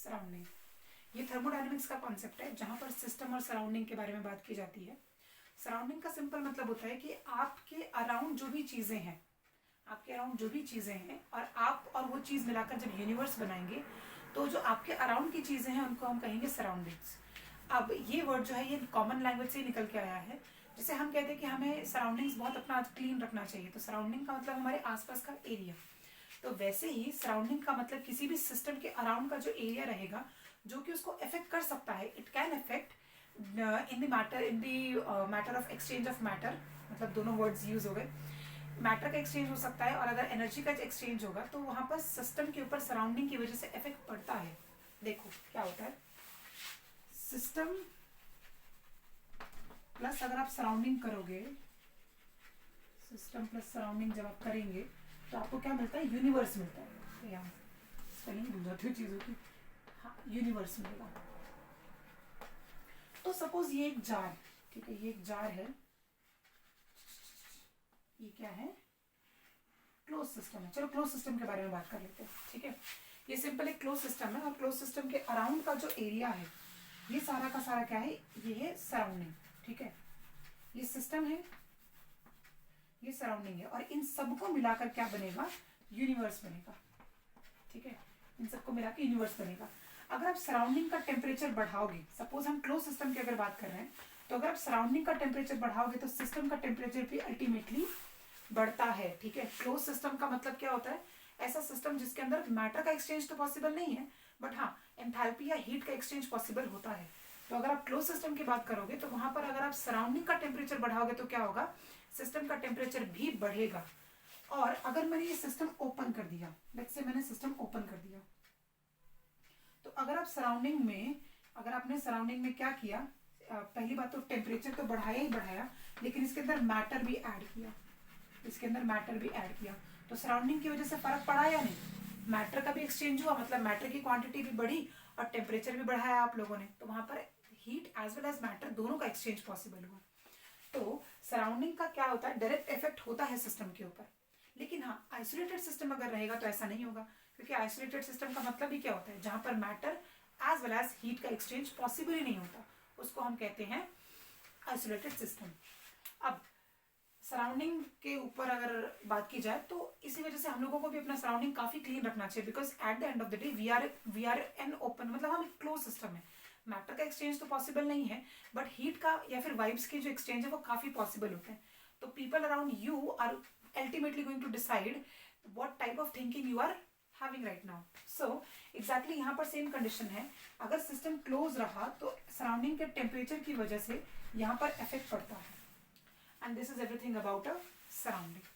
Surrounding, ये thermodynamics का concept है जहां पर सिस्टम और सराउंडिंग के बारे में बात की जाती है। सराउंडिंग का सिंपल मतलब होता है कि आपके अराउंड जो भी चीजें हैं, आपके अराउंड जो भी चीजें हैं और आप और वो चीज मिलाकर जब यूनिवर्स बनाएंगे तो जो आपके अराउंड की चीजें हैं उनको हम कहेंगे सराउंडिंग्स। अब ये वर्ड जो है ये कॉमन लैंग्वेज से ही निकल के आया है। जैसे हम कहते हैं कि हमें सराउंडिंग्स बहुत अपना क्लीन रखना चाहिए, तो सराउंडिंग का मतलब हमारे आसपास का एरिया। तो वैसे ही सराउंडिंग का मतलब किसी भी सिस्टम के अराउंड का जो एरिया रहेगा जो कि उसको अफेक्ट कर सकता है। It can affect in the matter of exchange of matter, मतलब दोनों वर्ड्स यूज हो गए। मैटर का एक्सचेंज हो सकता है और अगर एनर्जी का एक्सचेंज होगा तो वहां पर सिस्टम के ऊपर सराउंडिंग की वजह से इफेक्ट पड़ता है। देखो क्या होता है, सिस्टम प्लस अगर आप सराउंडिंग करोगे, सिस्टम प्लस सराउंडिंग जब आप करेंगे तो आपको क्या मिलता है, यूनिवर्स मिलता है। यहाँ स्पेलिंग भूल जाती हूँ चीजों की, हाँ यूनिवर्स मिलेगा। तो सपोज ये एक जार, ठीक है, ये एक जार है, ये क्या है, क्लोज सिस्टम है। चलो क्लोज सिस्टम के बारे में बात कर लेते हैं, ठीक है। ये सिंपल एक क्लोज सिस्टम है और क्लोज सिस्टम के अराउंड का जो एरिया है ये सारा का सारा क्या है, ये है सराउंडिंग, ठीक है। ये सिस्टम है, ये सराउंडिंग है और इन सबको मिलाकर क्या बनेगा, यूनिवर्स बनेगा, ठीक है। इन सबको मिलाकर यूनिवर्स बनेगा। अगर आप सराउंडिंग का टेम्परेचर बढ़ाओगे, सपोज हम क्लोज सिस्टम की अगर बात कर रहे हैं, तो अगर आप सराउंडिंग का टेम्परेचर बढ़ाओगे तो सिस्टम का टेम्परेचर भी अल्टीमेटली बढ़ता है, ठीक है। क्लोज सिस्टम का मतलब क्या होता है, ऐसा सिस्टम जिसके अंदर मैटर का एक्सचेंज तो पॉसिबल नहीं है बट हाँ एंथैल्पी या हीट का एक्सचेंज पॉसिबल होता है। तो अगर आप क्लोज सिस्टम की बात करोगे तो वहां पर अगर आप सराउंडिंग का टेम्परेचर बढ़ाओगे तो क्या होगा, सिस्टम का टेम्परेचर भी बढ़ेगा। और अगर मैंने ये सिस्टम ओपन कर दिया, लेट्स से मैंने सिस्टम ओपन कर दिया, तो अगर आप सराउंडिंग में, अगर आपने सराउंडिंग में क्या किया, पहली बात तो टेम्परेचर तो बढ़ाया ही बढ़ाया, लेकिन इसके अंदर मैटर भी ऐड किया, इसके अंदर मैटर भी ऐड किया, तो सराउंडिंग की वजह से फर्क पड़ा या नहीं, मैटर का भी एक्सचेंज हुआ, मतलब मैटर की क्वांटिटी भी बढ़ी और टेम्परेचर भी बढ़ाया आप लोगों ने, तो वहां पर heat as well as matter दोनों का एक्सचेंज पॉसिबल हुआ। तो सराउंडिंग का क्या होता है, डायरेक्ट इफेक्ट होता है सिस्टम के ऊपर। लेकिन हाँ आइसोलेटेड सिस्टम अगर रहेगा तो ऐसा नहीं होगा, क्योंकि आइसोलेटेड सिस्टम का मतलब ही क्या होता है, जहां पर matter as well as heat का एक्सचेंज पॉसिबल ही नहीं होता, उसको हम कहते हैं आइसोलेटेड सिस्टम। अब सराउंडिंग के ऊपर अगर बात की जाए तो इसी वजह से हम लोगों को भी अपना सराउंडिंग काफी क्लीन रखना चाहिए, because at the end of the day we are an open, मतलब हम एक क्लोज सिस्टम है। मैटर का एक्सचेंज तो पॉसिबल नहीं है बट हीट का या फिर वाइब्स के जो एक्सचेंज है वो काफी पॉसिबल होते हैं। तो people around you are ultimately going to decide what type of thinking you are having right now. So exactly यहाँ पर सेम कंडीशन है, अगर सिस्टम क्लोज रहा तो सराउंडिंग के टेम्परेचर की वजह से यहाँ पर इफेक्ट पड़ता है। And this is everything about a surrounding.